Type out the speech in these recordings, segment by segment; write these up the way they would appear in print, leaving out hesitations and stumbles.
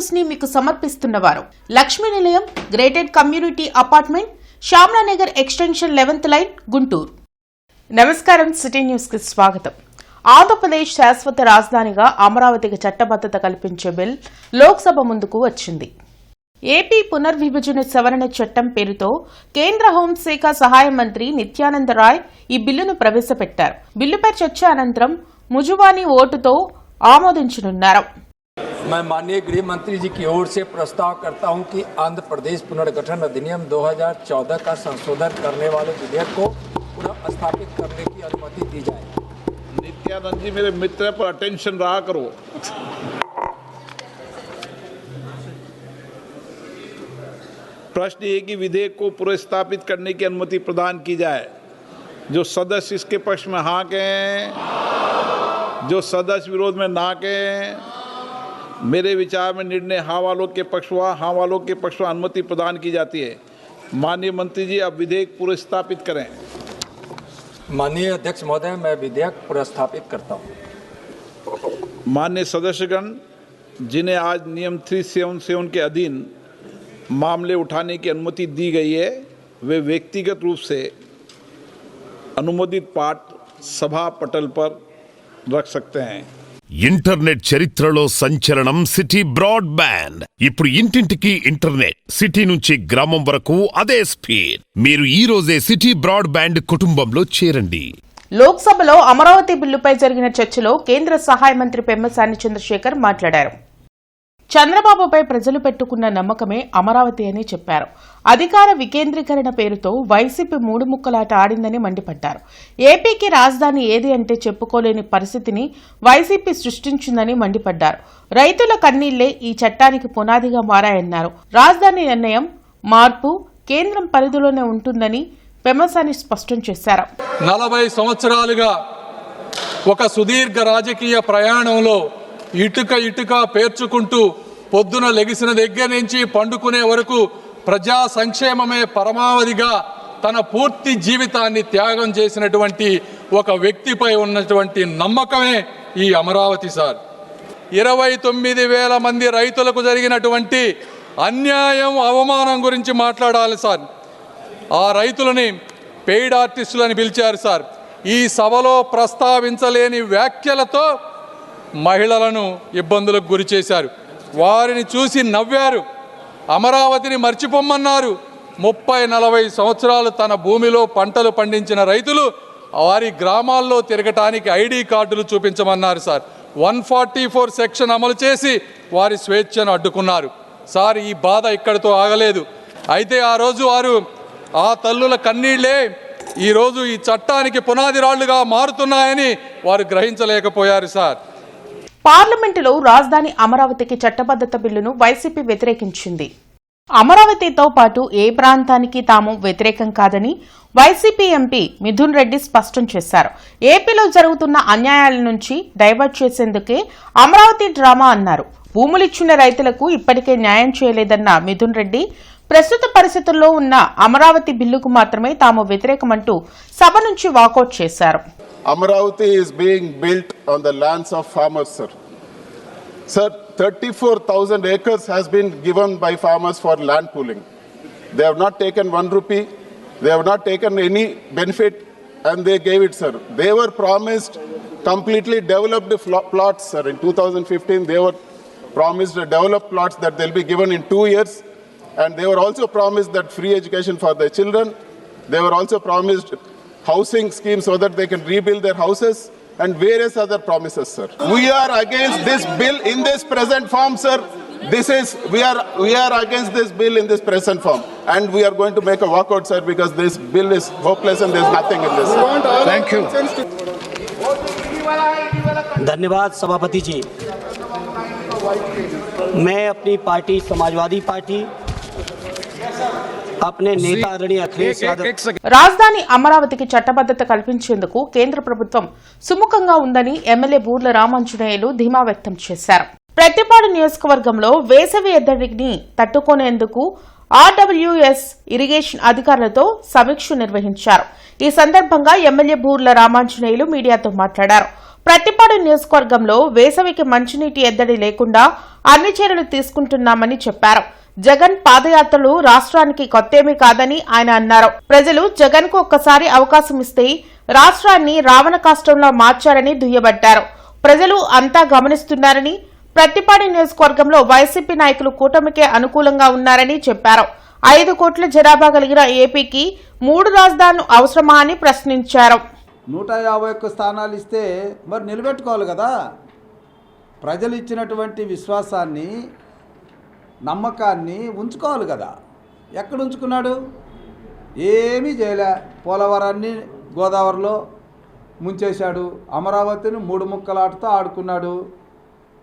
News ని మీకు సమర్పిస్తున్నవారు Lakshmi Nilayam gated community apartment Shyamala Nagar extension 11th line Guntur. నమస్కారం, సిటీ న్యూస్ కి స్వాగతం. ఆంధ్రప్రదేశ్ శాశ్వత రాజధానిగా అమరావతికి చట్టబద్ధత కల్పించే బిల్ లోక్సభ ముందుకు వచ్చింది. ఏపీ పునర్విభజన సవరణ చట్టం పేరుతో కేంద్ర హోంశాఖ సహాయ మంత్రి నిత్యానంద రాయ్ ఈ బిల్లును ప్రవేశపెట్టారు. బిల్లుపై చర్చ అనంతరం ముజువానీ ఓటుతో ఆమోదించనున్నారు. मैं माननीय गृह मंत्री जी की ओर से प्रस्ताव करता हूं कि आंध्र प्रदेश पुनर्गठन अधिनियम 2014 का संशोधन करने वाले विधेयक को पुनः स्थापित करने की अनुमति दी जाए. नित्यानंद जी मेरे मित्र पर अटेंशन रहा करो. प्रश्न ये कि विधेयक को पुनर्स्थापित करने की अनुमति प्रदान की जाए. जो सदस्य इसके पक्ष में हाँ कहें, जो सदस्य विरोध में ना कहें. मेरे विचार में निर्णय हाँ वालों के पक्ष हुआ, हाँ वालों के पक्ष में अनुमति प्रदान की जाती है. माननीय मंत्री जी अब विधेयक पुनर्स्थापित करें. माननीय अध्यक्ष महोदय, मैं विधेयक पुनर्स्थापित करता हूँ. माननीय सदस्यगण, जिन्हें आज नियम 377 के अधीन मामले उठाने की अनुमति दी गई है, वे व्यक्तिगत रूप से अनुमोदित पाठ सभा पटल पर रख सकते हैं. ఇంటర్నెట్ చరిత్రలో సంచలనం సిటీ బ్రాడ్బ్యాండ్. ఇప్పుడు ఇంటింటికి ఇంటర్నెట్, సిటీ నుంచి గ్రామం వరకు అదే స్పీడ్. మీరు ఈ రోజే సిటీ బ్రాడ్బ్యాండ్ కుటుంబంలో చేరండి. లోక్సభలో అమరావతి బిల్లుపై జరిగిన చర్చలో కేంద్ర సహాయ మంత్రి పెమ్మసాని చంద్రశేఖర్ మాట్లాడారు. చంద్రబాబుపై ప్రజలు పెట్టుకున్న నమ్మకమే అమరావతి అని చెప్పారు. అధికార వికేంద్రీకరణ పేరుతో వైసీపీ మూడు ముక్కలాట ఆడిందని మండిపడ్డారు. ఏపీకి రాజధాని ఏది అంటే చెప్పుకోలేని పరిస్థితిని వైసీపీ సృష్టించిందని మండిపడ్డారు. రైతుల కన్నీళ్లే ఈ చట్టానికి పునాదిగా మారాయన్నారు. రాజధాని నిర్ణయం మార్పు కేంద్రం పరిధిలోనే ఉంటుందని పెమ్మసాని స్పష్టం చేశారు. 40 సంవత్సరాలుగా ఒక సుదీర్ఘ రాజకీయ ప్రయాణంలో ఇటుక పేర్చుకుంటూ పొద్దున లెగిసిన దగ్గర నుంచి పండుకునే వరకు ప్రజా సంక్షేమమే పరమావధిగా తన పూర్తి జీవితాన్ని త్యాగం చేసినటువంటి ఒక వ్యక్తిపై ఉన్నటువంటి నమ్మకమే ఈ అమరావతి సార్. 29,000 మంది రైతులకు జరిగినటువంటి అన్యాయం, అవమానం గురించి మాట్లాడాలి సార్. ఆ రైతులని పెయిడ్ ఆర్టిస్టులని పిలిచారు సార్. ఈ సభలో ప్రస్తావించలేని వ్యాఖ్యలతో మహిళలను ఇబ్బందులకు గురి చేశారు. వారిని చూసి నవ్వారు. అమరావతిని మర్చిపోమ్మన్నారు. 30-40 సంవత్సరాలు తన భూమిలో పంటలు పండించిన రైతులు వారి గ్రామాల్లో తిరగటానికి ఐడి కార్డులు చూపించమన్నారు సార్. 144 సెక్షన్ అమలు చేసి వారి స్వేచ్ఛను అడ్డుకున్నారు సార్. ఈ బాధ ఇక్కడితో ఆగలేదు. అయితే ఆ రోజు వారు ఆ తల్లుల కన్నీళ్లే ఈరోజు ఈ చట్టానికి పునాది రాళ్లుగా మారుతున్నాయని వారు గ్రహించలేకపోయారు సార్. పార్లమెంటులో రాజధాని అమరావతికి చట్టబద్ధత బిల్లును వైసీపీ వ్యతిరేకించింది. అమరావతితో పాటు ఏ ప్రాంతానికి తాము వ్యతిరేకం కాదని వైసీపీ ఎంపీ మిథున్ రెడ్డి స్పష్టం చేశారు. ఏపీలో జరుగుతున్న అన్యాయాల నుంచి డైవర్ట్ చేసేందుకే అమరావతి డ్రామా అన్నారు. భూములిచ్చిన రైతులకు ఇప్పటికే న్యాయం చేయలేదన్న మిథున్ రెడ్డి ప్రస్తుత పరిస్థితుల్లో ఉన్న అమరావతి బిల్లుకు మాత్రమే తాము వ్యతిరేకమంటూ సభ నుంచి వాకౌట్ చేశారు. Amaravati is being built on the lands of farmers, sir. Sir, 34,000 acres has been given by farmers for land pooling. They have not taken 1 rupee. They have not taken any benefit, and they gave it, sir. They were promised completely developed plots, sir. In 2015, they were promised developed plots that they'll be given in 2 years, and they were also promised that free education for their children. They were also promised housing schemes so that they can rebuild their houses and various other promises, sir. We are against this bill in this present form, sir. We are against this bill in this present form, and we are going to make a walkout, sir, because this bill is hopeless and there's nothing in this. Thank you. धन्यवाद सभापति जी. मैं अपनी party Samajwadi party अपने नेता आदरणीय अखिलेश यादव రాజధాని అమరావతికి చట్టబద్ధత కల్పించేందుకు కేంద్ర ప్రభుత్వం సుముఖంగా ఉందని ఎమ్మెల్యే బూర్ల రామాంజనేయులు ధీమా వ్యక్తం చేశారు. ప్రతిపాడు నియోజకవర్గంలో వేసవి ఎద్దడిని తట్టుకునేందుకు ఆర్డబ్ల్యూఎస్ ఇరిగేషన్ అధికారులతో సమీక్ష నిర్వహించారు. ఈ సందర్భంగా ఎమ్మెల్యే బూర్ల రామాంజనేయులు మీడియాతో మాట్లాడారు. ప్రతిపాడు నియోజకవర్గంలో వేసవికి మంచినీటి ఎద్దడి లేకుండా అన్ని చర్యలు తీసుకుంటున్నామని చెప్పారు. జగన్ పాదయాత్రలు రాష్ట్రానికి కొత్తేమీ కాదని ఆయన అన్నారు. ప్రజలు జగన్ కు ఒక్కసారి అవకాశం ఇస్తే రాష్ట్రాన్ని రావణ కాష్టంలో మార్చారని దుయ్యబట్టారు. ప్రజలు అంతా గమనిస్తున్నారని, ప్రతిపాడు నియోజకవర్గంలో వైసీపీ నాయకులు కూటమికే అనుకూలంగా ఉన్నారని చెప్పారు. 5 కోట్ల జనాభా కలిగిన ఏపీకి 3 రాజధానులు అవసరమా అని ప్రశ్నించారు. 151 స్థానాలు ఇస్తే మరి నిలబెట్టుకోవాలి కదా. ప్రజలు ఇచ్చినటువంటి విశ్వాసాన్ని, నమ్మకాన్ని ఉంచుకోవాలి కదా. ఎక్కడ ఉంచుకున్నాడు? ఏమీ చేయలే. పోలవరాన్ని గోదావరిలో ముంచేశాడు. అమరావతిని 3 ముక్కలాటతో ఆడుకున్నాడు.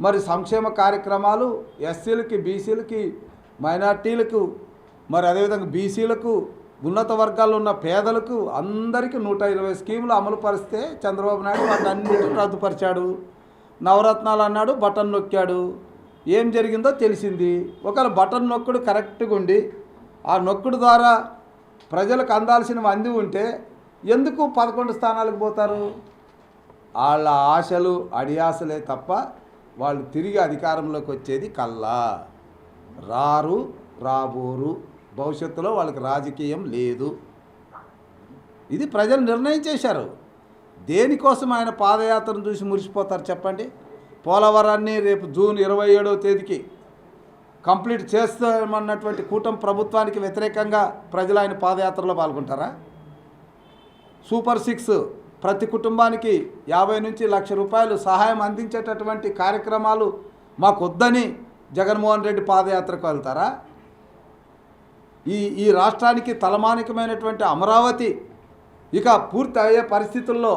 మరి సంక్షేమ కార్యక్రమాలు ఎస్సీలకి, బీసీలకి, మైనార్టీలకు, మరి అదేవిధంగా బీసీలకు, ఉన్నత వర్గాల్లో ఉన్న పేదలకు అందరికీ 120 స్కీములు అమలు పరిస్తే చంద్రబాబు నాయుడు వాటిని అన్నింటినీ రద్దుపరిచాడు. నవరత్నాలు అన్నాడు, బటన్ నొక్కాడు. ఏం జరిగిందో తెలిసింది. ఒకవేళ బటన్ నొక్కుడు కరెక్ట్గా ఉండి ఆ నొక్కుడు ద్వారా ప్రజలకు అందాల్సినవి అంది ఉంటే ఎందుకు 11 స్థానాలకు పోతారు? వాళ్ళ ఆశలు అడియాసలే తప్ప వాళ్ళు తిరిగి అధికారంలోకి వచ్చేది కల్లా రారు, రాబోరు. భవిష్యత్తులో వాళ్ళకి రాజకీయం లేదు. ఇది ప్రజలు నిర్ణయం చేశారు. దేనికోసం ఆయన పాదయాత్రను చూసి మురిసిపోతారు చెప్పండి? పోలవరాన్ని రేపు జూన్ 27వ తేదీకి కంప్లీట్ చేస్తామన్నటువంటి కూటమి ప్రభుత్వానికి వ్యతిరేకంగా ప్రజలు ఆయన పాదయాత్రలో పాల్గొంటారా? సూపర్ 6 ప్రతి కుటుంబానికి 50 నుంచి 1,00,000 రూపాయలు సహాయం అందించేటటువంటి కార్యక్రమాలు మాకొద్దని జగన్మోహన్ రెడ్డి పాదయాత్రకు వెళ్తారా? ఈ రాష్ట్రానికి తలమానికమైనటువంటి అమరావతి ఇక పూర్తి అయ్యే పరిస్థితుల్లో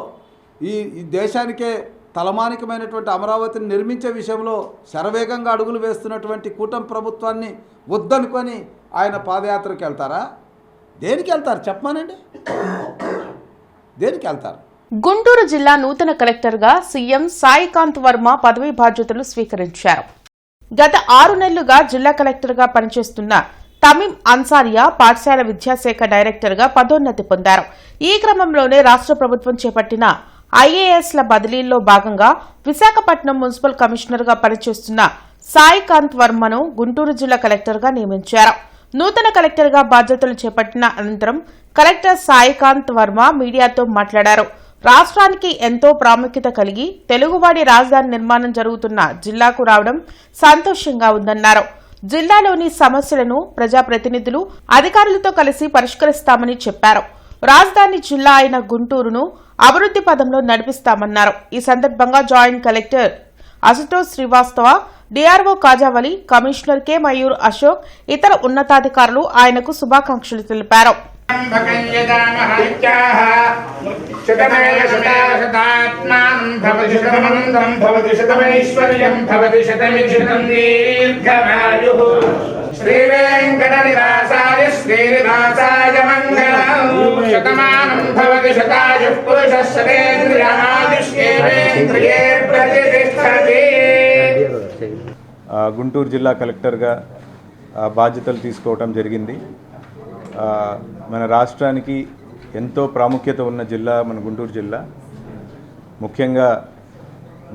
ఈ దేశానికే తలమానికమైనటువంటి అమరావతిని నిర్మించే విషయంలో శరవేగంగా అడుగులు వేస్తున్నటువంటి కూటమి ప్రభుత్వాన్ని వద్దనుకొని ఆయన పాదయాత్రకు వెళ్తారా? దేనికి వెళ్తారు చెప్పమానండి? దేనికి వెళ్తారు? గుంటూరు జిల్లా నూతన కలెక్టర్గా సీఎం సాయికాంత్ వర్మ పదవీ బాధ్యతలు స్వీకరించారు. గత 6 నెలలుగా జిల్లా కలెక్టర్గా పనిచేస్తున్న తమీం అన్సారియా పాఠశాల విద్యాశాఖ డైరెక్టర్గా పదోన్నతి పొందారు. ఈ క్రమంలోనే రాష్ట్ర ప్రభుత్వం చేపట్టిన ఐఏఎస్ల బదిలీల్లో భాగంగా విశాఖపట్నం మున్సిపల్ కమిషనర్గా పనిచేస్తున్న సాయికాంత్ వర్మను గుంటూరు జిల్లా కలెక్టర్గా నియమించారు. నూతన కలెక్టర్గా బాధ్యతలు చేపట్టిన అనంతరం కలెక్టర్ సాయికాంత్ వర్మ మీడియాతో మాట్లాడారు. రాష్ట్రానికి ఎంతో ప్రాముఖ్యత కలిగి తెలుగువాడి రాజధాని నిర్మాణం జరుగుతున్న జిల్లాకు రావడం సంతోషంగా ఉందన్నారు. జిల్లాలోని సమస్యలను ప్రజాప్రతినిధులు, అధికారులతో కలిసి పరిష్కరిస్తామని చెప్పారు. రాజధాని జిల్లా అయిన గుంటూరును అభివృద్ది పదంలో నడిపిస్తామన్నారు. ఈ సందర్భంగా joint collector Ashutosh Srivastava, DRO Khajavali, commissioner K Mayur Ashok, ఇతర ఉన్నతాధికారులు ఆయనకు శుభాకాంక్షలు తెలిపారు. శ్రీవేంకటనివాసాయ శ్రీనివాసాయ మంగళం. శతమానం భవతి శతాయుః పురుషः శతేంద్రియాయుష్యేంద్రియే ప్రతిష్టతి. గుంటూరు జిల్లా కలెక్టర్గా బాధ్యతలు తీసుకోవటం జరిగింది. మన రాష్ట్రానికి ఎంతో ప్రాముఖ్యత ఉన్న జిల్లా మన గుంటూరు జిల్లా. ముఖ్యంగా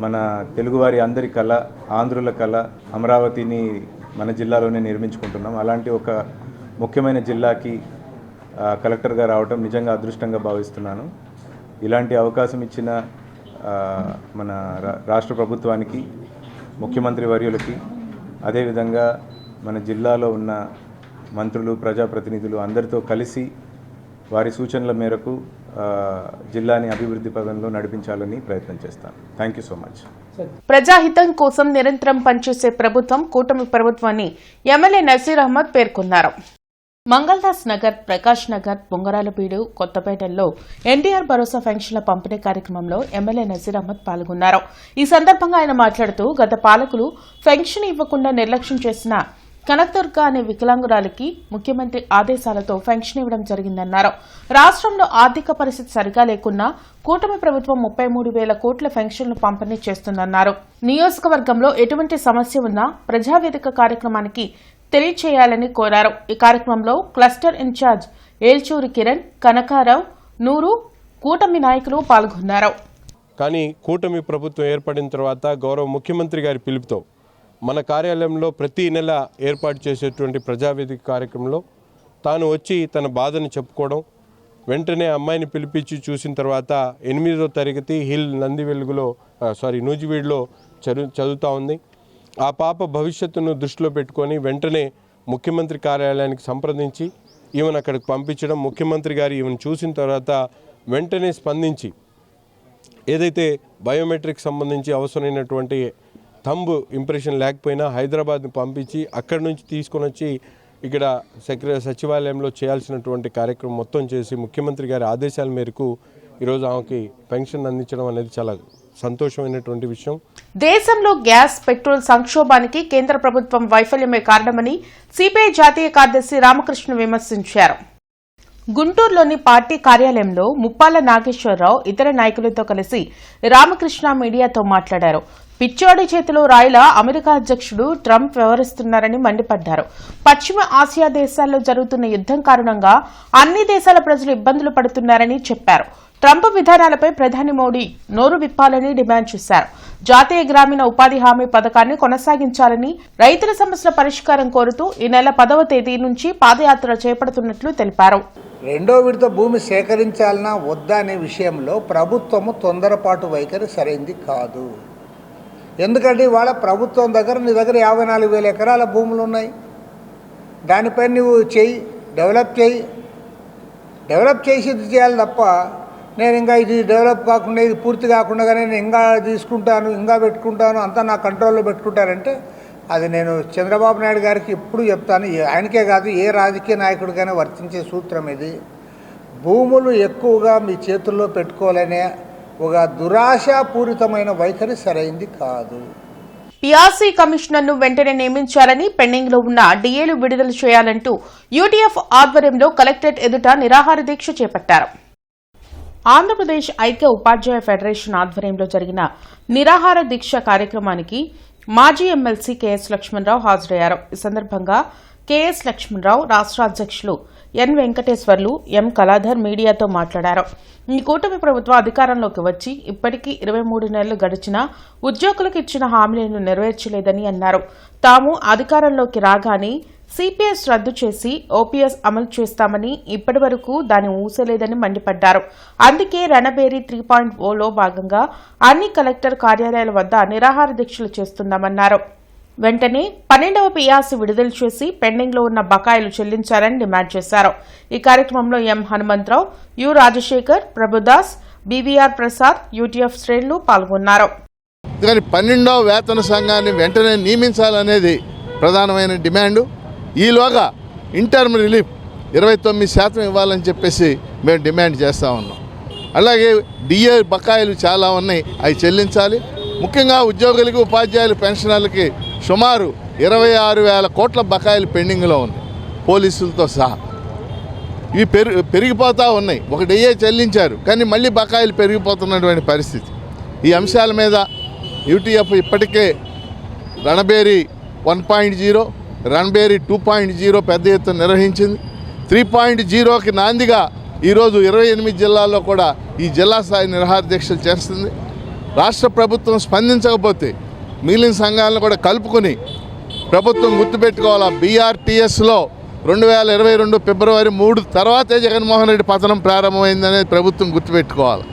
మన తెలుగువారి అందరి కళ, ఆంధ్రుల కళ అమరావతిని మన జిల్లాలోనే నిర్మించుకుంటున్నాం. అలాంటి ఒక ముఖ్యమైన జిల్లాకి కలెక్టర్గా రావటం నిజంగా అదృష్టంగా భావిస్తున్నాను. ఇలాంటి అవకాశం ఇచ్చిన మన రాష్ట్ర ప్రభుత్వానికి, ముఖ్యమంత్రి వర్యులకి, అదేవిధంగా మన జిల్లాలో ఉన్న మంత్రులు, ప్రజాప్రతినిధులు అందరితో కలిసి వారి సూచనల మేరకు జిల్లాని అభివృద్ధి పదంలో నడిపించాలని ప్రయత్నం చేస్తాను. Thank you so much. ప్రజాహితం కోసం నిరంతరం పనిచేసే ప్రభుత్వం కూటమి ప్రభుత్వాన్ని ఎమ్మెల్యే నజీర్ అహ్మద్ పేర్కొన్నారు. మంగళదాస్ నగర్, ప్రకాష్ నగర్, బొంగరాలపీడు, కొత్తపేటల్లో ఎన్టీఆర్ భరోసా పెన్షన్ల పంపిణీ కార్యక్రమంలో ఎమ్మెల్యే నజీర్ అహ్మద్ పాల్గొన్నారు. ఈ సందర్భంగా ఆయన మాట్లాడుతూ గత పాలకులు పెన్షన్ ఇవ్వకుండా నిర్లక్ష్యం చేసిన కనకదుర్గ అనే వికలాంగురాలికి ముఖ్యమంత్రి ఆదేశాలతో పెన్షన్ ఇవ్వడం జరిగిందన్నారు. రాష్ట్రంలో ఆర్థిక పరిస్థితి సరిగా లేకున్నా కూటమి ప్రభుత్వం 33,000 కోట్ల పెన్షన్లు పంపిణీ చేస్తుందన్నారు. నియోజకవర్గంలో ఎటువంటి సమస్య ఉన్నా ప్రజావేదిక కార్యక్రమానికి తెలియచేయాలని కోరారు. ఈ కార్యక్రమంలో క్లస్టర్ ఇన్ఛార్జ్ ఏల్చూరి కిరణ్, కనకారావు, నూరు, కూటమి నాయకులు పాల్గొన్నారు. కానీ కూటమి ప్రభుత్వం ఏర్పడిన తర్వాత గౌరవ ముఖ్యమంత్రి గారి పిలుపుతో మన కార్యాలయంలో ప్రతి నెల ఏర్పాటు చేసేటువంటి ప్రజావేదిక కార్యక్రమంలో తాను వచ్చి తన బాధను చెప్పుకోవడం, వెంటనే అమ్మాయిని పిలిపించి చూసిన తర్వాత 8వ తరగతి హిల్ నూజివీడులో చదువుతూ ఉంది. ఆ పాప భవిష్యత్తును దృష్టిలో పెట్టుకొని వెంటనే ముఖ్యమంత్రి కార్యాలయానికి సంప్రదించి ఈమెను అక్కడికి పంపించడం, ముఖ్యమంత్రి గారు ఈమెను చూసిన తర్వాత వెంటనే స్పందించి ఏదైతే బయోమెట్రిక్ సంబంధించి అవసరమైనటువంటి థంబ్ ఇంప్రెషన్ లేకపోయినా హైదరాబాద్ని పంపించి అక్కడి నుంచి తీసుకొని వచ్చి ఇక్కడ సచివాలయంలో చేయాల్సినటువంటి కార్యక్రమం మొత్తం చేసి ముఖ్యమంత్రి గారి ఆదేశాల మేరకు ఈరోజు ఆమెకి పెన్షన్ అందించడం అనేది చాలా సంతోషమైనటువంటి విషయం. దేశంలో గ్యాస్, పెట్రోల్ సంక్షోభానికి కేంద్ర ప్రభుత్వం వైఫల్యమే కారణమని సిపిఐ జాతీయ కార్యదర్శి రామకృష్ణ విమర్శించారు. గుంటూరులోని పార్టీ కార్యాలయంలో ముప్పాల నాగేశ్వరరావు ఇతర నాయకులతో కలిసి రామకృష్ణ మీడియాతో మాట్లాడారు. పిచ్చోడి చేతిలో రాయిలా అమెరికా అధ్యక్షుడు ట్రంప్ వ్యవహరిస్తున్నారని మండిపడ్డారు. పశ్చిమ ఆసియా దేశాల్లో జరుగుతున్న యుద్దం కారణంగా అన్ని దేశాల ప్రజలు ఇబ్బందులు పడుతున్నారని చెప్పారు. ట్రంప్ విధానాలపై ప్రధాని మోడీ నోరు విప్పాలని డిమాండ్ చేశారు. జాతీయ గ్రామీణ ఉపాధి హామీ పథకాన్ని కొనసాగించాలని, రైతుల సమస్యల పరిష్కారం కోరుతూ ఈ నెల 10వ తేదీ నుంచి పాదయాత్ర చేపడుతున్నట్లు తెలిపారు. రెండో విడత భూమి సేకరించాలన్నా వద్దా అనే విషయంలో ప్రభుత్వము తొందరపాటు వైఖరి సరైంది కాదు. ఎందుకంటే ఇవాళ ప్రభుత్వం దగ్గర నీ దగ్గర 54,000 ఎకరాల భూములు ఉన్నాయి. దానిపై నువ్వు డెవలప్ చేసి ఇది చేయాలి తప్ప నేను ఇంకా ఇది డెవలప్ కాకుండా ఇది పూర్తి కాకుండా నేను ఇంకా తీసుకుంటాను, ఇంకా పెట్టుకుంటాను, అంతా నా కంట్రోల్లో పెట్టుకుంటానంటే అది నేను చంద్రబాబు నాయుడు గారికి ఎప్పుడు చెప్తాను. ఆయనకే కాదు ఏ రాజకీయ నాయకుడికైనా వర్తించే సూత్రం ఇది. భూములు ఎక్కువగా మీ చేతుల్లో పెట్టుకోవాలనే ఒక దురాశాపూరితమైన వైఖరి సరైంది కాదు. పిఆర్సీ కమిషనర్ను వెంటనే నియమించాలని, పెండింగ్ లో ఉన్న డిఏలు విడుదల చేయాలంటూ యూటీఎఫ్ ఆధ్వర్యంలో కలెక్టరేట్ ఎదుట నిరాహార దీక్ష చేపట్టారు. ఆంధ్రప్రదేశ్ ఐక్య ఉపాధ్యాయ ఫెడరేషన్ ఆధ్వర్యంలో జరిగిన నిరాహార దీక్ష కార్యక్రమానికి మాజీ ఎమ్మెల్సీ కెఎస్ లక్ష్మణరావు హాజరయ్యారు. ఈ సందర్భంగా కెఎస్ లక్ష్మణరావు, రాష్ట్ర అధ్యక్షులు ఎన్ వెంకటేశ్వర్లు, ఎం కళాధర్ మీడియాతో మాట్లాడారు. ఈ కూటమి ప్రభుత్వం అధికారంలోకి వచ్చి ఇప్పటికీ 23 నెలలు గడిచినా ఉద్యోగులకు ఇచ్చిన హామీలను నెరవేర్చలేదని అన్నారు. తాము అధికారంలోకి రాగానే సిపిఎస్ రద్దు చేసి ఓపీఎస్ అమలు చేస్తామని ఇప్పటి వరకు దాన్ని ఊసలేదని మండిపడ్డారు. అందుకే రణబేరి 3.0లో భాగంగా అన్ని కలెక్టర్ కార్యాలయాల వద్ద నిరాహార దీక్షలు చేస్తున్నామన్నారు. వెంటనే 12వ పిఆర్సీ విడుదల చేసి పెండింగ్ లో ఉన్న బకాయిలు చెల్లించాలని డిమాండ్ చేశారు. ఈ కార్యక్రమంలో M Hanumantharao, U Rajasekhar, Prabhudas, BVR Prasad, UTF శ్రేణులు పాల్గొన్నారు. 12వ వేతన సంఘాన్ని వెంటనే నియమించాలనేది ప్రధానమైన డిమాండు. ఈలోగా ఇంటర్మ్ రిలీఫ్ 29% ఇవ్వాలని చెప్పేసి మేము డిమాండ్ చేస్తూ ఉన్నాం. అలాగే డిఏ బకాయిలు చాలా ఉన్నాయి, అవి చెల్లించాలి. ముఖ్యంగా ఉద్యోగులకి, ఉపాధ్యాయుల పెన్షనర్లకి సుమారు 26,000 కోట్ల బకాయిలు పెండింగ్లో ఉన్నాయి, పోలీసులతో సహా. ఇవి పెరిగిపోతూ ఉన్నాయి. ఒక డిఏ చెల్లించారు కానీ మళ్ళీ బకాయిలు పెరిగిపోతున్నటువంటి పరిస్థితి. ఈ అంశాల మీద యూటీఎఫ్ ఇప్పటికే రణబేరి 1.0, రణబేరి 2.0 పెద్ద ఎత్తున నిర్వహించింది. 3.0కి నాందిగా ఈరోజు 28 జిల్లాల్లో కూడా ఈ జిల్లా స్థాయి నిరాహార దీక్షలు చేస్తుంది. రాష్ట్ర ప్రభుత్వం స్పందించకపోతే మిగిలిన సంఘాలను కూడా కలుపుకొని ప్రభుత్వం గుర్తుపెట్టుకోవాలా, బీఆర్టీఎస్లో 2022 ఫిబ్రవరి 3 తర్వాతే జగన్మోహన్ రెడ్డి పతనం ప్రారంభమైందనేది ప్రభుత్వం గుర్తుపెట్టుకోవాలి.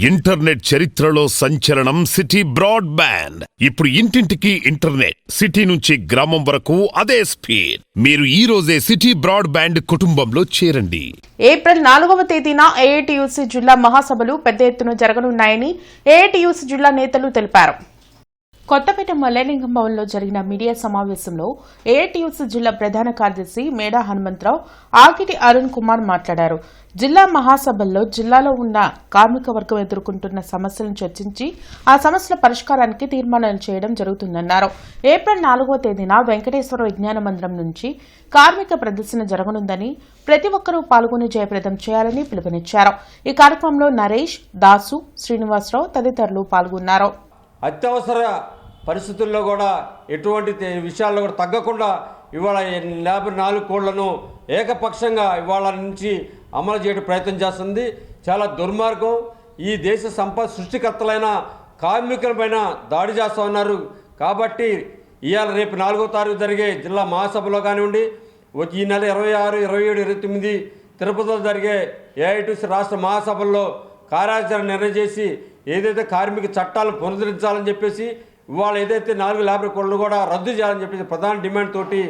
ఇంటర్నెట్ చరిత్రలో సంచలనం సిటీ బ్రాడ్బ్యాండ్. ఇప్పుడు ఇంటింటికి ఇంటర్నెట్, సిటీ నుంచి గ్రామం వరకు అదే స్పీడ్. మీరు ఈ రోజే సిటీ బ్రాడ్బ్యాండ్ కుటుంబంలో చేరండి. ఏప్రిల్ 4వ తేదీన ఏఐటీయూసీ జిల్లా మహాసభలు పెద్ద ఎత్తున జరగనున్నాయని ఏఐటీయూసీ జిల్లా నేతలు తెలిపారు. కొత్తపేట మల్లేలింగం భవన్లో జరిగిన మీడియా సమావేశంలో ఏఐటీయూసీ జిల్లా ప్రధాన కార్యదర్శి మేడా హనుమంతరావు, ఆకిటి అరుణ్ కుమార్ మాట్లాడారు. జిల్లా మహాసభల్లో జిల్లాలో ఉన్న కార్మిక వర్గం ఎదుర్కొంటున్న సమస్యలను చర్చించి ఆ సమస్యల పరిష్కారానికి తీర్మానాలు చేయడం జరుగుతుందన్నారు. ఏప్రిల్ 4వ తేదీన వెంకటేశ్వర విజ్ఞాన మందిరం నుంచి కార్మిక ప్రదర్శన జరగనుందని, ప్రతి ఒక్కరూ పాల్గొని జయప్రదం చేయాలని పిలుపునిచ్చారు. ఈ కార్యక్రమంలో నరేష్, దాసు, శ్రీనివాసరావు తదితరులు పాల్గొన్నారు. అత్యవసర పరిస్థితుల్లో కూడా ఎటువంటి విషయాల్లో కూడా తగ్గకుండా ఇవాళ 54 కోళ్లను ఏకపక్షంగా ఇవాళ నుంచి అమలు చేయడం ప్రయత్నం చేస్తుంది. చాలా దుర్మార్గం. ఈ దేశ సంపద సృష్టికర్తలైన కార్మికులపైన దాడి చేస్తూ ఉన్నారు. కాబట్టి ఇవాళ రేపు 4వ తారీఖు జరిగే జిల్లా మహాసభలో కానివ్వండి, ఈ నెల 26, 27, 29 తిరుపతిలో జరిగే ఏఐటీసీ రాష్ట్ర మహాసభల్లో కార్యాచరణ నిర్ణయం చేసి ఏదైతే కార్మిక చట్టాలను పునరుద్ధరించాలని చెప్పేసి ఇవాళ ఏదైతే 4 లేబర్ కోడ్లు కూడా రద్దు చేయాలని చెప్పేసి ప్రధాన డిమాండ్ తోటి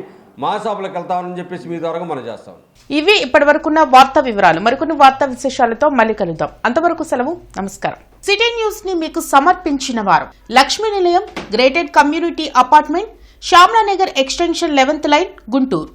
మహాసభలకు వెళ్తామని చెప్పేసి మీ ద్వారా మనం చేస్తాం. ఇవి ఇప్పటి వరకున్న వార్తా వివరాలు. మరికొన్ని వార్తా విశేషాలతో మళ్ళీ కలుద్దాం. అంతవరకు సెలవు, నమస్కారం. సిటీ న్యూస్ ని మీకు సమర్పించిన వారు Lakshmi Nilayam, gated community apartment, Shyamalanagar extension 11th line, Guntur.